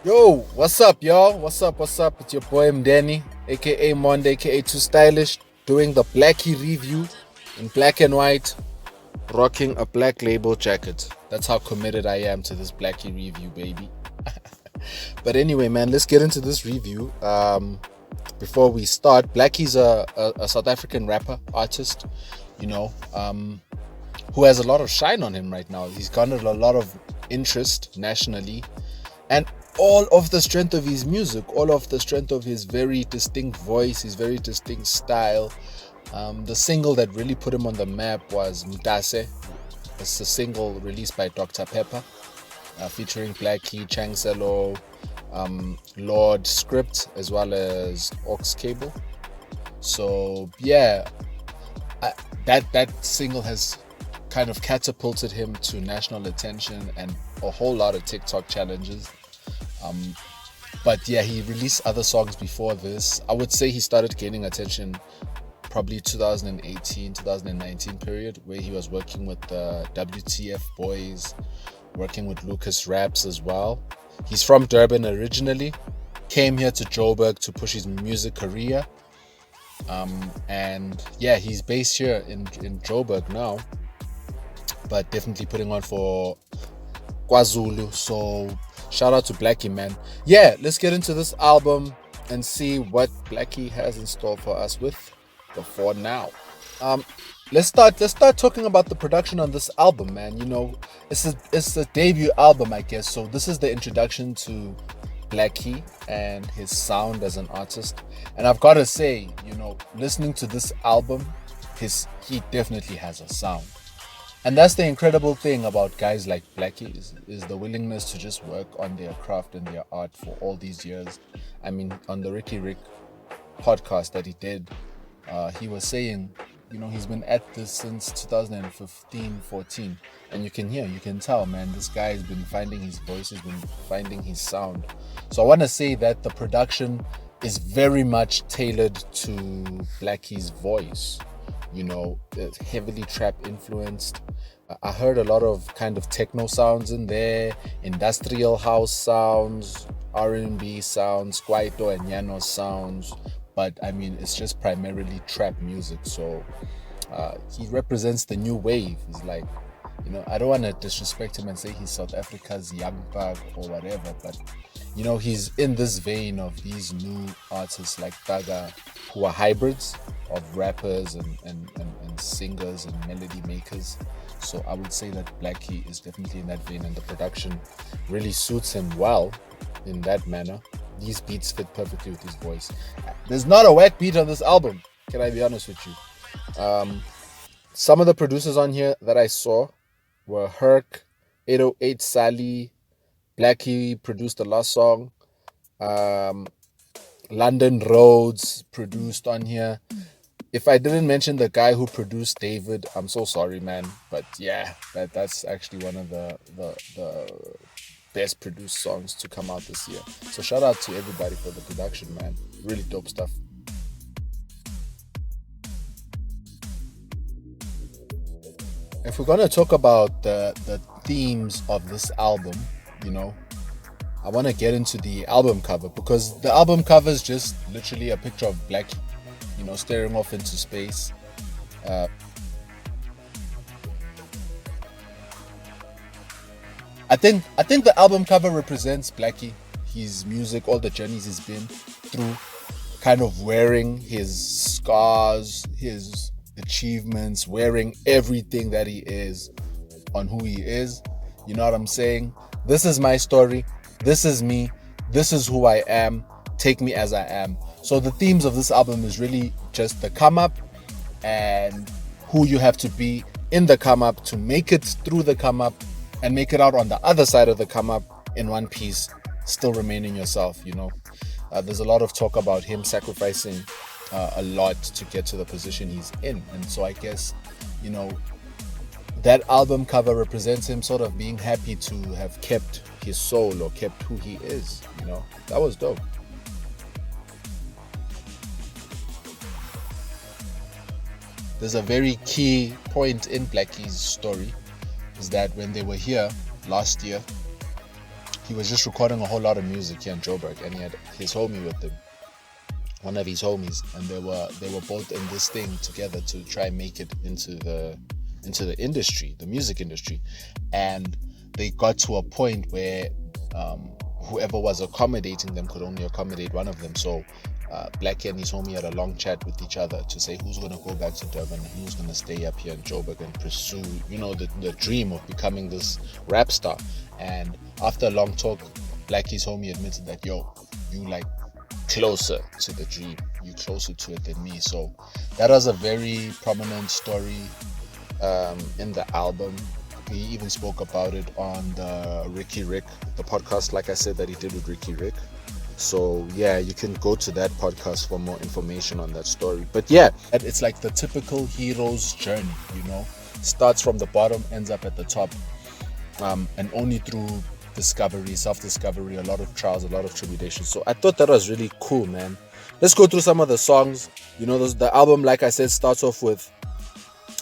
Yo, what's up, y'all? What's up? It's your boy Mdeni, aka Monde, aka Too Stylish, doing the Blxckie review in black and white, rocking a black label jacket. That's how committed I am to this Blxckie review, baby. But anyway, man, let's get into this review. Before we start, Blxckie's a South African rapper, artist, who has a lot of shine on him right now. He's garnered a lot of interest nationally. And all of the strength of his music, all of the strength of his very distinct voice, his very distinct style. The single that really put him on the map was Mzansi. It's a single released by Dr. Pepper, featuring Blxckie, Changselo, Lord Script, as well as Aux Cable. So yeah, that single has kind of catapulted him to national attention and a whole lot of TikTok challenges. But yeah, he released other songs before this. I would say he started gaining attention probably 2018, 2019 period, where he was working with the WTF Boys, working with Lucas Raps as well. He's from Durban originally, came here to Joburg to push his music career. And yeah, he's based here in Joburg now, but definitely putting on for KwaZulu. So shout out to Blxckie, man. Yeah, let's get into this album and see what Blxckie has in store for us with B4NOW. Let's start talking about the production on this album, man. It's a debut album, I guess. So this is the introduction to Blxckie and his sound as an artist. And I've got to say, listening to this album, he definitely has a sound. And that's the incredible thing about guys like Blxckie is the willingness to just work on their craft and their art for all these years. I mean, on the Ricky Rick podcast that he did, he was saying, he's been at this since 2015, 14. And you can tell, man, this guy has been finding his voice, he's been finding his sound. So I want to say that the production is very much tailored to Blxckie's voice. It's heavily trap influenced. I heard a lot of kind of techno sounds in there, industrial house sounds, R&B sounds, Kwaito and Yano sounds. But I mean, it's just primarily trap music. So he represents the new wave. He's like, I don't want to disrespect him and say he's South Africa's Young Thug or whatever, but he's in this vein of these new artists like Thugger, who are hybrids of rappers and singers and melody makers. So I would say that Blxckie is definitely in that vein, and the production really suits him well in that manner. These beats fit perfectly with his voice. There's not a whack beat on this album, can I be honest with you? Some of the producers on here that I saw were Herc, 808 Sally, Blxckie produced the last song. London Roads produced on here. If I didn't mention the guy who produced David, I'm so sorry, man. But yeah, that's actually one of the best produced songs to come out this year. So shout out to everybody for the production, man. Really dope stuff. If we're gonna talk about the themes of this album, I want to get into the album cover, because the album cover is just literally a picture of Blxckie, staring off into space. I think the album cover represents Blxckie, his music, all the journeys he's been through, kind of wearing his scars, his achievements, wearing everything that he is on who he is. You know what I'm saying? This is my story. This is me. This is who I am. Take me as I am. So the themes of this album is really just the come up and who you have to be in the come up to make it through the come up and make it out on the other side of the come up in one piece, still remaining yourself. There's a lot of talk about him sacrificing a lot to get to the position he's in. And so I guess, that album cover represents him sort of being happy to have kept his soul or kept who he is. That was dope. There's a very key point in Blxckie's story, is that when they were here last year, he was just recording a whole lot of music here in Joburg, and he had his homie with him, one of his homies, and they were both in this thing together to try and make it into the industry, the music industry. And they got to a point where whoever was accommodating them could only accommodate one of them. So Blxckie and his homie had a long chat with each other to say who's going to go back to Durban and who's going to stay up here in Joburg and pursue, the dream of becoming this rap star. And after a long talk, Blxckie's homie admitted that, yo, you like closer to the dream, you closer to it than me. So that was a very prominent story in the album. He even spoke about it on the Ricky Rick, the podcast, like I said, that he did with Ricky Rick. So yeah, you can go to that podcast for more information on that story. But yeah, it's like the typical hero's journey, starts from the bottom, ends up at the top, and only through discovery, self-discovery, a lot of trials, a lot of tribulations. So I thought that was really cool, man. Let's go through some of the songs. The album, like I said, starts off with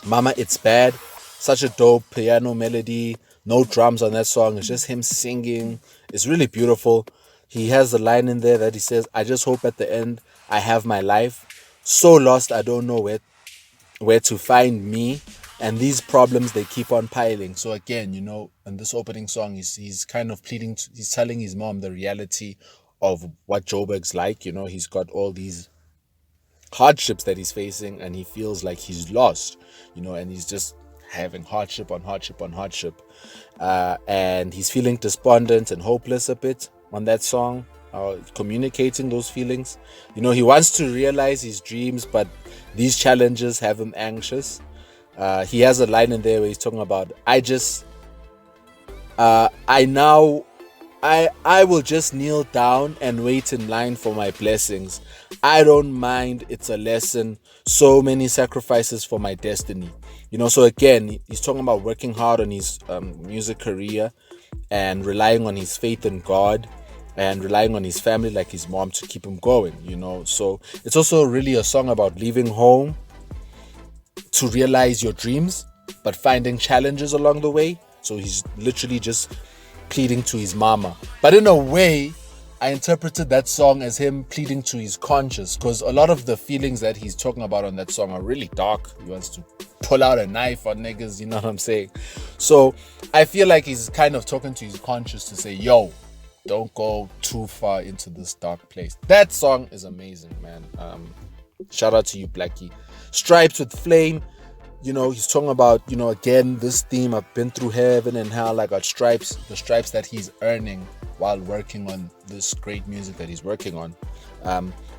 Mama It's Bad. Such a dope piano melody, no drums on that song. It's just him singing. It's really beautiful. He has a line in there that he says, I just hope at the end I have my life. So lost I don't know where to find me. And these problems, they keep on piling. So again, in this opening song, he's kind of pleading, he's telling his mom the reality of what Joburg's like. He's got all these hardships that he's facing and he feels like he's lost, and he's just having hardship on hardship on hardship. And he's feeling despondent and hopeless a bit on that song, communicating those feelings. He wants to realize his dreams, but these challenges have him anxious. He has a line in there where he's talking about, I will just kneel down and wait in line for my blessings. I don't mind, it's a lesson. So many sacrifices for my destiny. So again, he's talking about working hard on his music career and relying on his faith in God and relying on his family, like his mom, to keep him going, So it's also really a song about leaving home to realize your dreams, but finding challenges along the way. So he's literally just pleading to his mama. But in a way, I interpreted that song as him pleading to his conscience, because a lot of the feelings that he's talking about on that song are really dark. He wants to pull out a knife on niggas, you know what I'm saying? So I feel like he's kind of talking to his conscience to say, yo, don't go too far into this dark place. That song is amazing, man. Shout out to you, Blxckie. Stripes with Flame. He's talking about, again, this theme, I've been through heaven and hell. I got stripes, the stripes that he's earning while working on this great music that he's working on.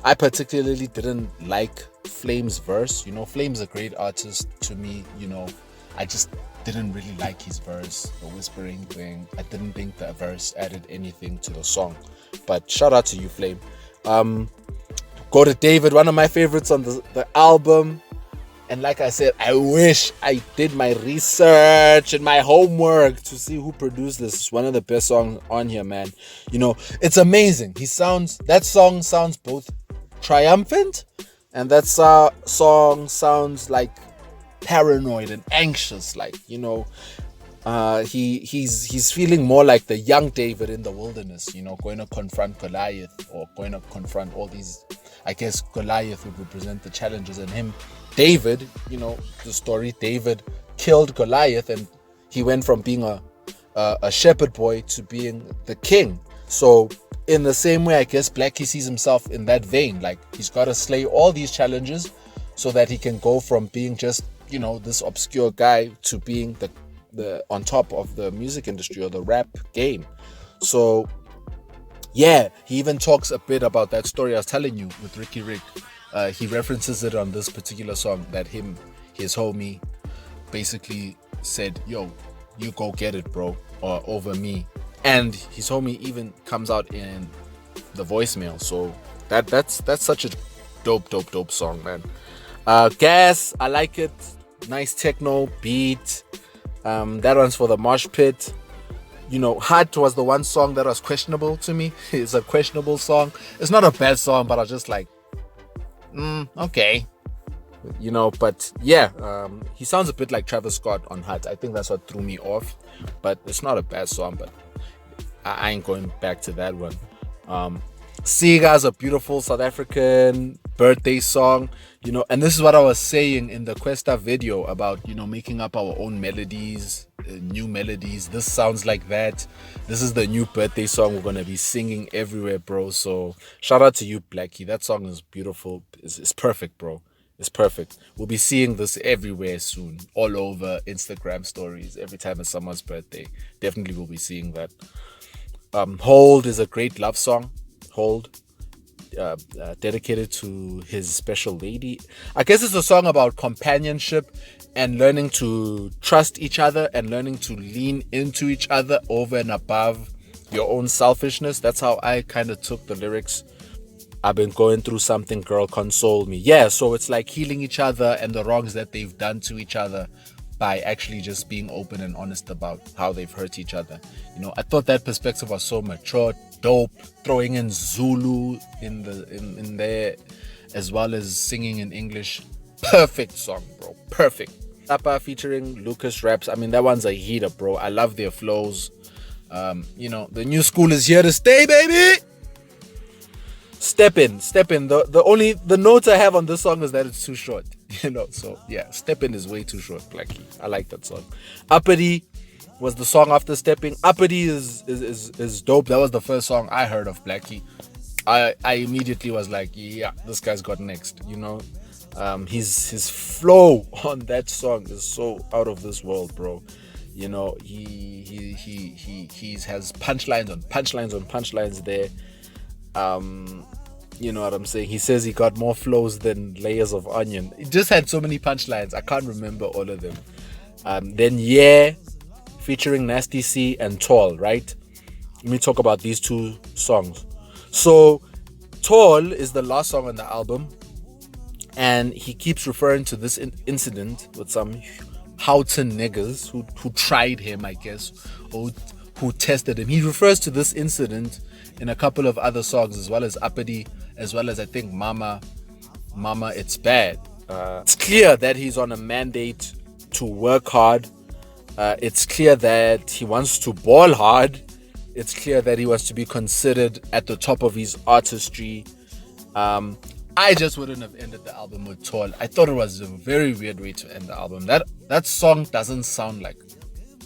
I particularly didn't like Flame's verse. Flame's a great artist to me. I just didn't really like his verse, the whispering thing. I didn't think the verse added anything to the song. But shout out to you, Flame. Go to David, one of my favorites on the album. And like I said, I wish I did my research and my homework to see who produced this. It's one of the best songs on here, man. It's amazing. That song sounds both triumphant, and that song sounds like paranoid and anxious. He's feeling more like the young David in the wilderness, going to confront Goliath, or going to confront all these. I guess Goliath would represent the challenges, and him, David, the story, David killed Goliath and he went from being a shepherd boy to being the king. So in the same way, I guess Blxckie sees himself in that vein. Like, he's got to slay all these challenges so that he can go from being just, this obscure guy to being the on top of the music industry or the rap game. So yeah, he even talks a bit about that story I was telling you with Ricky Rick. He references it on this particular song, that his homie basically said, yo, you go get it, bro, or over me. And his homie even comes out in the voicemail. So that's such a dope song, man. Gas, I like it. Nice techno beat. That one's for the mosh pit. Hot was the one song that was questionable to me. It's a questionable song. It's not a bad song, but I was just like, okay. But yeah, he sounds a bit like Travis Scott on Hot. I think that's what threw me off. But it's not a bad song, but I ain't going back to that one. Siga's a beautiful South African birthday song, and this is what I was saying in the Questa video about, making up our own melodies, new melodies. This sounds like that. This is the new birthday song we're gonna be singing everywhere, bro. So shout out to you, Blxckie. That song is beautiful. It's perfect, bro. It's perfect. We'll be seeing this everywhere soon, all over Instagram stories. Every time it's someone's birthday, definitely we'll be seeing that. Hold is a great love song. Hold, dedicated to his special lady. I guess it's a song about companionship and learning to trust each other and learning to lean into each other over and above your own selfishness. That's how I kind of took the lyrics. I've been going through something, girl, console me. Yeah, so it's like healing each other and the wrongs that they've done to each other by actually just being open and honest about how they've hurt each other. I thought that perspective was so mature, dope, throwing in Zulu in there as well as singing in English. Perfect song, bro. Perfect. Tapa featuring Lucas Raps. I mean, that one's a heater, bro. I love their flows. The new school is here to stay, baby. Step in. The notes I have on this song is that it's too short. So yeah, Step In is way too short, Blxckie. I like that song. Uppity was the song after Stepping. Uppity is dope. That was the first song I heard of Blxckie. I immediately was like, yeah, this guy's got next. His flow on that song is so out of this world, bro. He has punchlines on punchlines on punchlines there. You know what I'm saying? He says he got more flows than layers of onion. It just had so many punchlines. I can't remember all of them. Then Yeah, featuring Nasty C and Tall, right? Let me talk about these two songs. So Tall is the last song on the album, and he keeps referring to this incident with some Houghton niggas who tried him, I guess, or who tested him. He refers to this incident in a couple of other songs, as well as Uppity, as well as I think Mama, It's Bad. It's clear that he's on a mandate to work hard. It's clear that he wants to ball hard. It's clear that he wants to be considered at the top of his artistry. I just wouldn't have ended the album with Tall. I thought it was a very weird way to end the album. That song doesn't sound like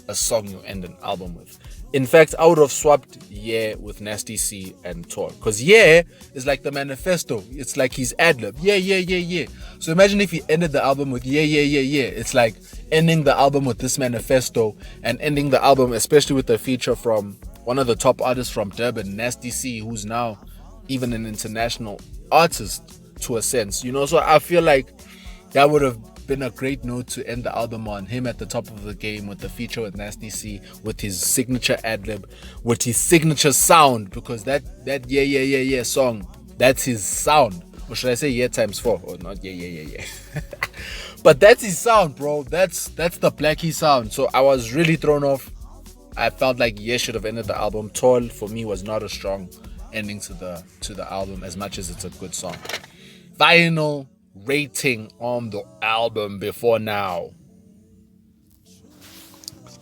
a song you end an album with. In fact, I would have swapped Yeah with Nasty C and Tall. Because Yeah is like the manifesto. It's like his ad-lib. Yeah. So imagine if he ended the album with Yeah. It's like ending the album with this manifesto and ending the album, especially with a feature from one of the top artists from Durban, Nasty C, who's now even an international artist to a sense. So I feel like that would have been a great note to end the album on. Him at the top of the game with the feature with Nasty C, with his signature ad-lib, with his signature sound, because that yeah song, that's his sound. Or should I say yeah times 4? Or not yeah. But that's his sound, bro. That's the Blxckie sound. So I was really thrown off. I felt like Yeah should have ended the album. Tall for me was not a strong ending to the album, as much as it's a good song. Final rating on the album Before Now.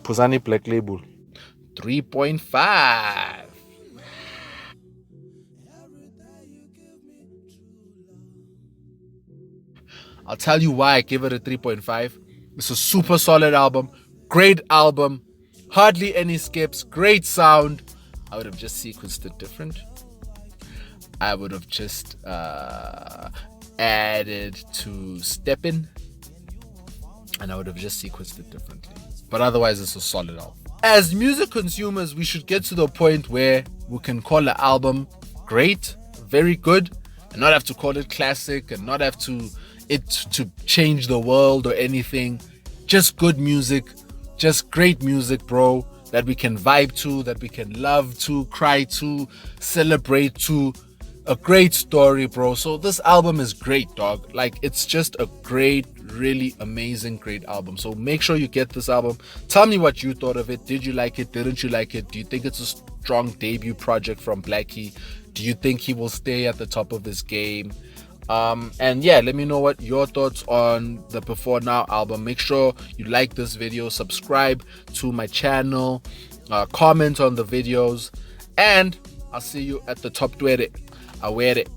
Pusani Black Label 3.5. I'll tell you why I give it a 3.5. It's a super solid album, great album, hardly any skips, great sound. I would have just sequenced it different. I would have just added to Step In, and I would have just sequenced it differently. But otherwise, it's a solid album. As music consumers, we should get to the point where we can call an album great, very good, and not have to call it classic, and not have to change the world or anything. Just good music, just great music, bro, that we can vibe to, that we can love to, cry to, celebrate to. A great story, bro. So this album is great, dog. Like, it's just a great, really amazing, great album. So make sure you get this album. Tell me what you thought of it. Did you like it? Didn't you like it? Do you think it's a strong debut project from Blxckie? Do you think he will stay at the top of his game? And yeah, let me know what your thoughts on the Before Now album. Make sure you like this video, subscribe to my channel. comment on the videos, and I'll see you at the top 20. I wear it.